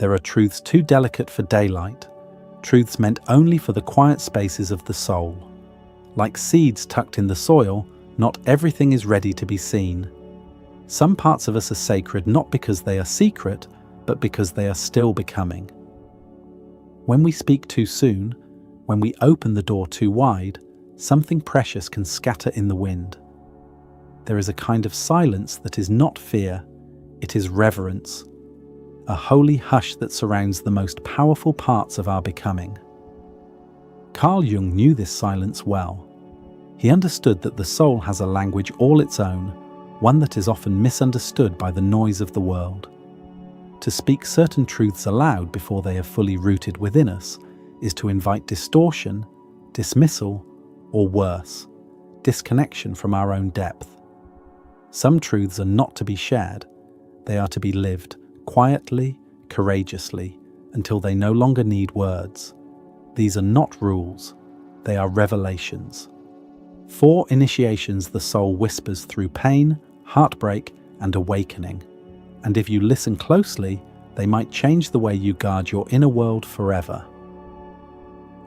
There are truths too delicate for daylight, truths meant only for the quiet spaces of the soul. Like seeds tucked in the soil, not everything is ready to be seen. Some parts of us are sacred not because they are secret, but because they are still becoming. When we speak too soon, when we open the door too wide, something precious can scatter in the wind. There is a kind of silence that is not fear, it is reverence, a holy hush that surrounds the most powerful parts of our becoming. Carl Jung knew this silence well. He understood that the soul has a language all its own, one that is often misunderstood by the noise of the world. To speak certain truths aloud before they have fully rooted within us is to invite distortion, dismissal, or worse, disconnection from our own depth. Some truths are not to be shared, they are to be lived quietly, courageously, until they no longer need words. These are not rules, they are revelations. 4 initiations the soul whispers through pain, heartbreak, and awakening. And if you listen closely, they might change the way you guard your inner world forever.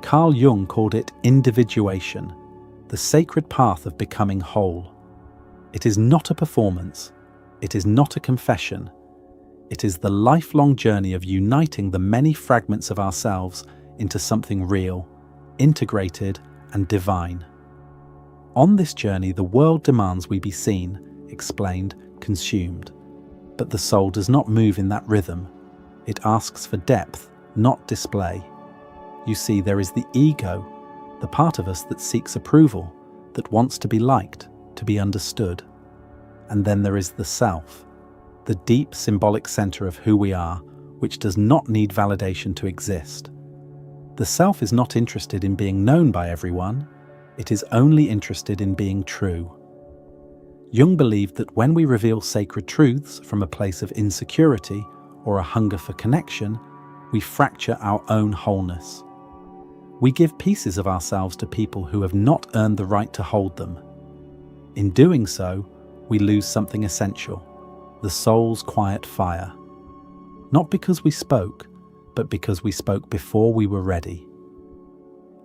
Carl Jung called it individuation, the sacred path of becoming whole. It is not a performance, it is not a confession. It is the lifelong journey of uniting the many fragments of ourselves into something real, integrated, and divine. On this journey, the world demands we be seen, explained, consumed. But the soul does not move in that rhythm. It asks for depth, not display. You see, there is the ego, the part of us that seeks approval, that wants to be liked, to be understood. And then there is the self, the deep symbolic center of who we are, which does not need validation to exist. The self is not interested in being known by everyone, it is only interested in being true. Jung believed that when we reveal sacred truths from a place of insecurity or a hunger for connection, we fracture our own wholeness. We give pieces of ourselves to people who have not earned the right to hold them. In doing so, we lose something essential, the soul's quiet fire. Not because we spoke, but because we spoke before we were ready.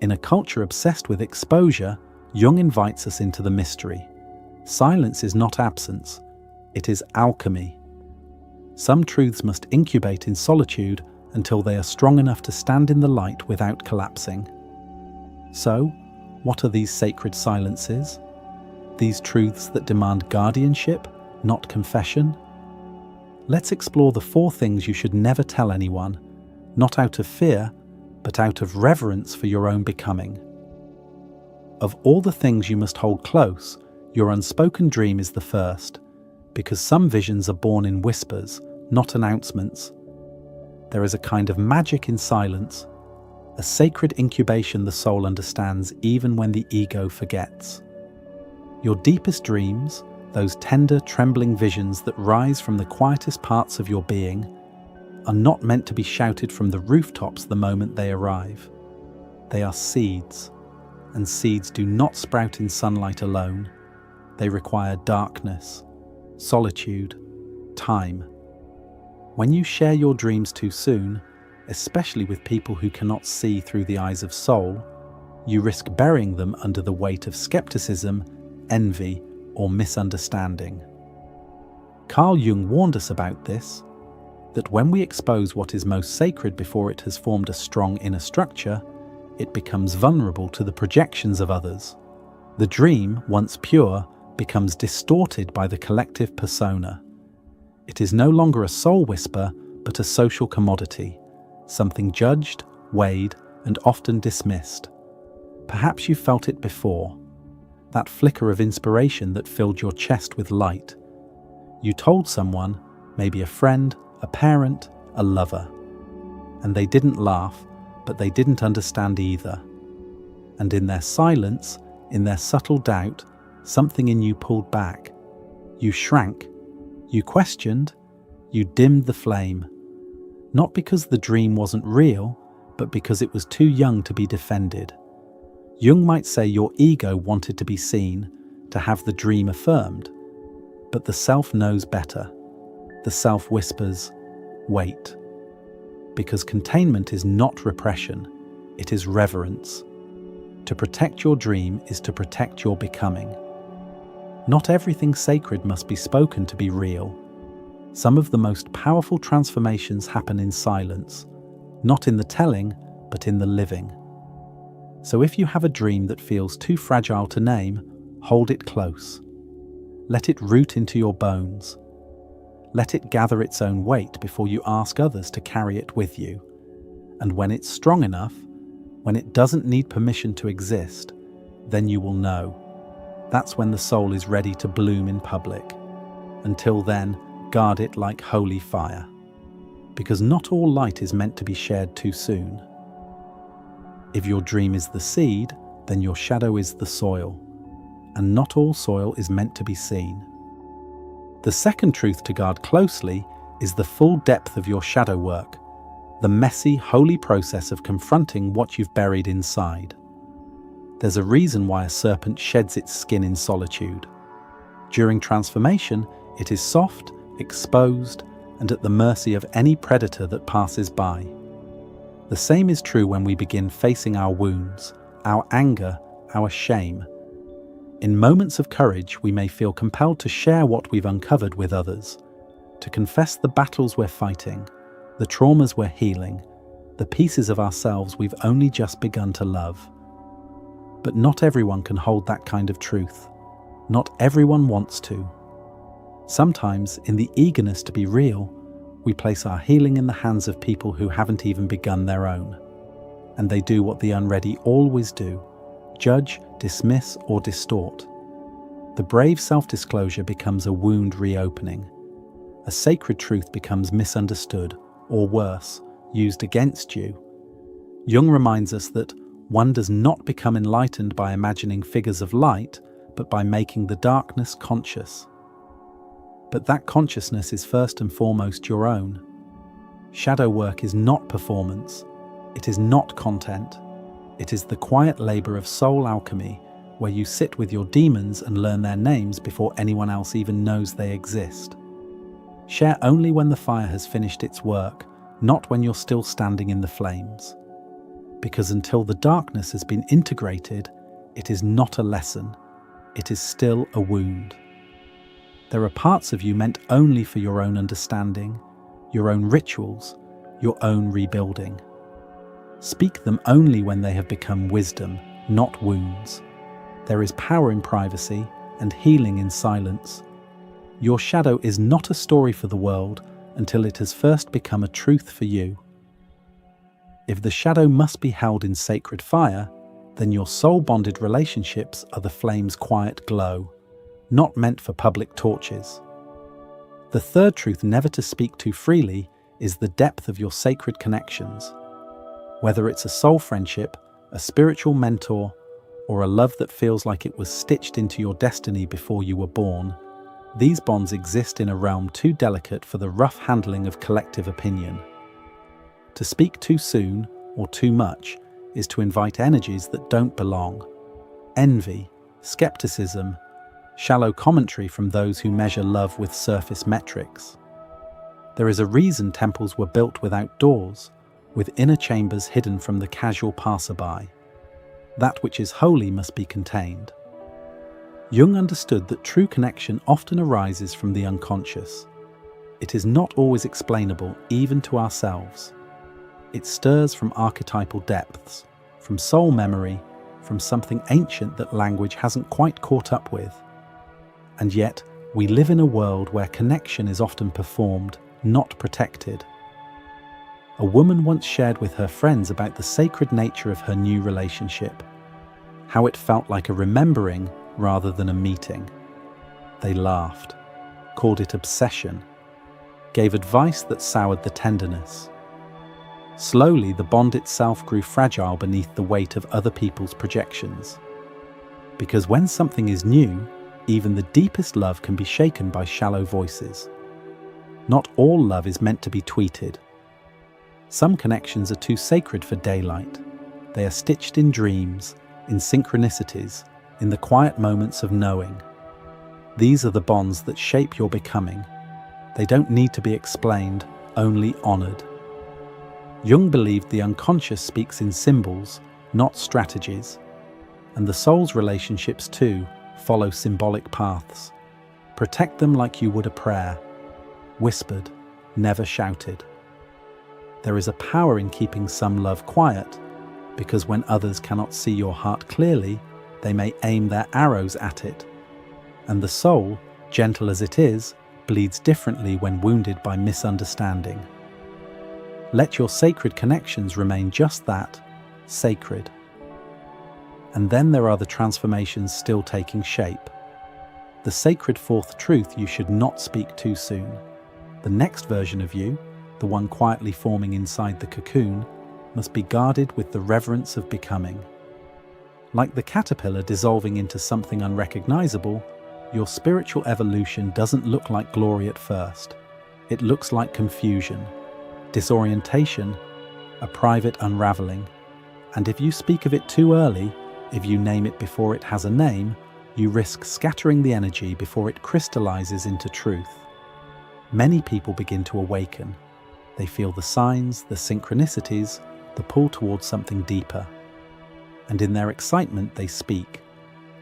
In a culture obsessed with exposure, Jung invites us into the mystery. Silence is not absence, it is alchemy. Some truths must incubate in solitude until they are strong enough to stand in the light without collapsing. So, what are these sacred silences? These truths that demand guardianship, not confession? Let's explore the 4 things you should never tell anyone, not out of fear, but out of reverence for your own becoming. Of all the things you must hold close, your unspoken dream is the first, because some visions are born in whispers, not announcements. There is a kind of magic in silence, a sacred incubation the soul understands even when the ego forgets. Your deepest dreams, those tender, trembling visions that rise from the quietest parts of your being, are not meant to be shouted from the rooftops the moment they arrive. They are seeds, and seeds do not sprout in sunlight alone. They require darkness, solitude, time. When you share your dreams too soon, especially with people who cannot see through the eyes of soul, you risk burying them under the weight of skepticism, envy, or misunderstanding. Carl Jung warned us about this, that when we expose what is most sacred before it has formed a strong inner structure, it becomes vulnerable to the projections of others. The dream, once pure, becomes distorted by the collective persona. It is no longer a soul whisper, but a social commodity, something judged, weighed, and often dismissed. Perhaps you felt it before, that flicker of inspiration that filled your chest with light. You told someone, maybe a friend, a parent, a lover. And they didn't laugh, but they didn't understand either. And in their silence, in their subtle doubt, something in you pulled back. You shrank, you questioned, you dimmed the flame. Not because the dream wasn't real, but because it was too young to be defended. Jung might say your ego wanted to be seen, to have the dream affirmed. But the self knows better. The self whispers, wait. because containment is not repression, it is reverence. To protect your dream is to protect your becoming. Not everything sacred must be spoken to be real. Some of the most powerful transformations happen in silence, not in the telling, but in the living. So if you have a dream that feels too fragile to name, hold it close. Let it root into your bones. Let it gather its own weight before you ask others to carry it with you. And when it's strong enough, when it doesn't need permission to exist, then you will know. That's when the soul is ready to bloom in public. Until then, guard it like holy fire. Because not all light is meant to be shared too soon. If your dream is the seed, then your shadow is the soil. And not all soil is meant to be seen. The second truth to guard closely is the full depth of your shadow work, the messy, holy process of confronting what you've buried inside. There's a reason why a serpent sheds its skin in solitude. During transformation, it is soft, exposed, and at the mercy of any predator that passes by. The same is true when we begin facing our wounds, our anger, our shame. In moments of courage, we may feel compelled to share what we've uncovered with others, to confess the battles we're fighting, the traumas we're healing, the pieces of ourselves we've only just begun to love. But not everyone can hold that kind of truth. Not everyone wants to. Sometimes, in the eagerness to be real, we place our healing in the hands of people who haven't even begun their own. And they do what the unready always do: judge, dismiss, or distort. The brave self-disclosure becomes a wound reopening. A sacred truth becomes misunderstood, or worse, used against you. Jung reminds us that one does not become enlightened by imagining figures of light, but by making the darkness conscious. But that consciousness is first and foremost your own. Shadow work is not performance. It is not content. It is the quiet labor of soul alchemy, where you sit with your demons and learn their names before anyone else even knows they exist. Share only when the fire has finished its work, not when you're still standing in the flames. Because until the darkness has been integrated, it is not a lesson. It is still a wound. There are parts of you meant only for your own understanding, your own rituals, your own rebuilding. Speak them only when they have become wisdom, not wounds. There is power in privacy and healing in silence. Your shadow is not a story for the world until it has first become a truth for you. If the shadow must be held in sacred fire, then your soul-bonded relationships are the flame's quiet glow, not meant for public torches. The third truth never to speak too freely is the depth of your sacred connections. Whether it's a soul friendship, a spiritual mentor, or a love that feels like it was stitched into your destiny before you were born, these bonds exist in a realm too delicate for the rough handling of collective opinion. To speak too soon or too much is to invite energies that don't belong. Envy, skepticism, shallow commentary from those who measure love with surface metrics. There is a reason temples were built without doors, with inner chambers hidden from the casual passerby. That which is holy must be contained. Jung understood that true connection often arises from the unconscious. It is not always explainable, even to ourselves. It stirs from archetypal depths, from soul memory, from something ancient that language hasn't quite caught up with. And yet, we live in a world where connection is often performed, not protected. A woman once shared with her friends about the sacred nature of her new relationship, how it felt like a remembering rather than a meeting. They laughed, called it obsession, gave advice that soured the tenderness. Slowly, the bond itself grew fragile beneath the weight of other people's projections. Because when something is new, even the deepest love can be shaken by shallow voices. Not all love is meant to be tweeted. Some connections are too sacred for daylight. They are stitched in dreams, in synchronicities, in the quiet moments of knowing. These are the bonds that shape your becoming. They don't need to be explained, only honored. Jung believed the unconscious speaks in symbols, not strategies, and the soul's relationships too follow symbolic paths. Protect them like you would a prayer, whispered, never shouted. There is a power in keeping some love quiet, because when others cannot see your heart clearly, they may aim their arrows at it. And the soul, gentle as it is, bleeds differently when wounded by misunderstanding. Let your sacred connections remain just that, sacred. And then there are the transformations still taking shape. The sacred fourth truth you should not speak too soon. The next version of you, the one quietly forming inside the cocoon, must be guarded with the reverence of becoming. Like the caterpillar dissolving into something unrecognizable, your spiritual evolution doesn't look like glory at first. It looks like confusion, disorientation, a private unraveling. And if you speak of it too early, if you name it before it has a name, you risk scattering the energy before it crystallizes into truth. Many people begin to awaken. They feel the signs, the synchronicities, the pull towards something deeper. And in their excitement, they speak.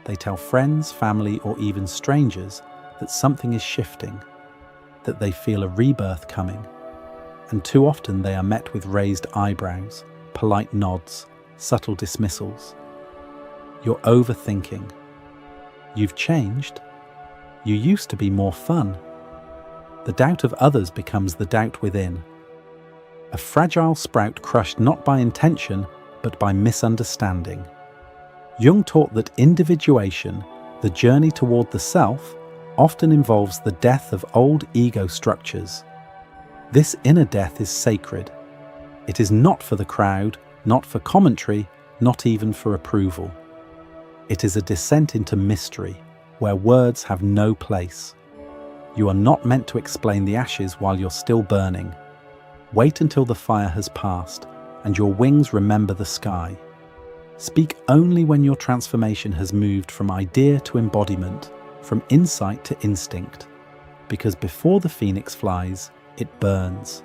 They tell friends, family, or even strangers that something is shifting, that they feel a rebirth coming. And too often they are met with raised eyebrows, polite nods, subtle dismissals. You're overthinking. You've changed. You used to be more fun. The doubt of others becomes the doubt within. A fragile sprout crushed not by intention, but by misunderstanding. Jung taught that individuation, the journey toward the self, often involves the death of old ego structures. This inner death is sacred. It is not for the crowd, not for commentary, not even for approval. It is a descent into mystery, where words have no place. You are not meant to explain the ashes while you're still burning. Wait until the fire has passed, and your wings remember the sky. Speak only when your transformation has moved from idea to embodiment, from insight to instinct, because before the phoenix flies, it burns.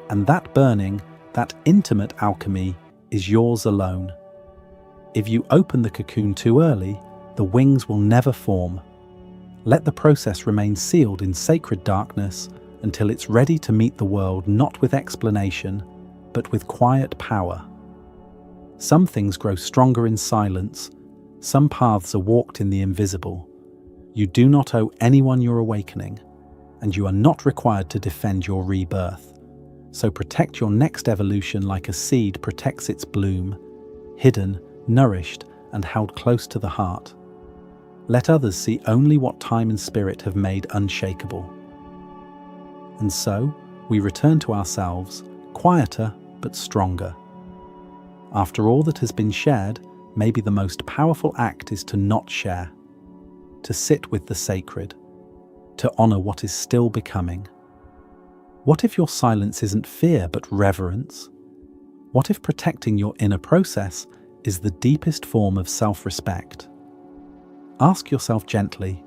And that burning, that intimate alchemy, is yours alone. If you open the cocoon too early, the wings will never form. Let the process remain sealed in sacred darkness until it's ready to meet the world not with explanation, but with quiet power. Some things grow stronger in silence, some paths are walked in the invisible. You do not owe anyone your awakening, and you are not required to defend your rebirth. So protect your next evolution like a seed protects its bloom, hidden, nourished, and held close to the heart. Let others see only what time and spirit have made unshakable. And so, we return to ourselves, quieter but stronger. After all that has been shared, maybe the most powerful act is to not share, to sit with the sacred, to honor what is still becoming. What if your silence isn't fear but reverence? What if protecting your inner process is the deepest form of self-respect? Ask yourself gently,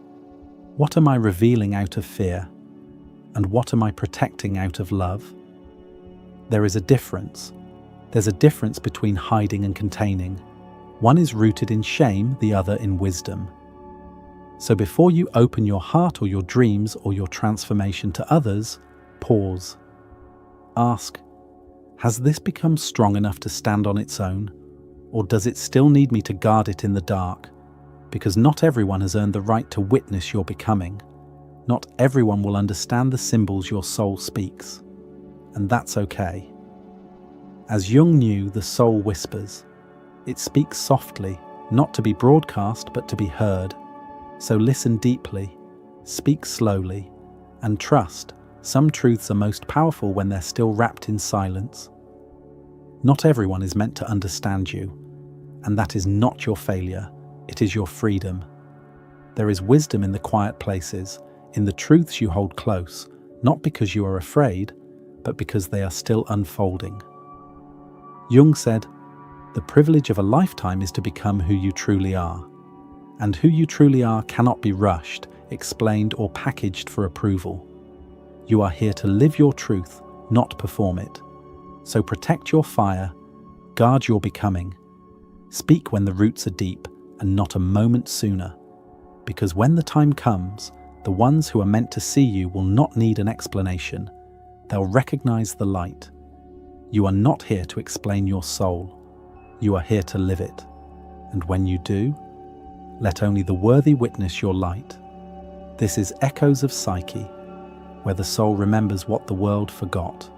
what am I revealing out of fear? And what am I protecting out of love? There is a difference. There's a difference between hiding and containing. One is rooted in shame, the other in wisdom. So before you open your heart or your dreams or your transformation to others, pause. Ask, has this become strong enough to stand on its own? Or does it still need me to guard it in the dark? Because not everyone has earned the right to witness your becoming. Not everyone will understand the symbols your soul speaks. And that's okay. As Jung knew, the soul whispers. It speaks softly, not to be broadcast, but to be heard. So listen deeply, speak slowly, and trust, some truths are most powerful when they're still wrapped in silence. Not everyone is meant to understand you, and that is not your failure, it is your freedom. There is wisdom in the quiet places, in the truths you hold close, not because you are afraid, but because they are still unfolding. Jung said, "The privilege of a lifetime is to become who you truly are. And who you truly are cannot be rushed, explained, or packaged for approval. You are here to live your truth, not perform it. So protect your fire, guard your becoming. Speak when the roots are deep and not a moment sooner. Because when the time comes, the ones who are meant to see you will not need an explanation. They'll recognize the light. You are not here to explain your soul. You are here to live it. And when you do, let only the worthy witness your light. This is Echoes of Psyche, where the soul remembers what the world forgot.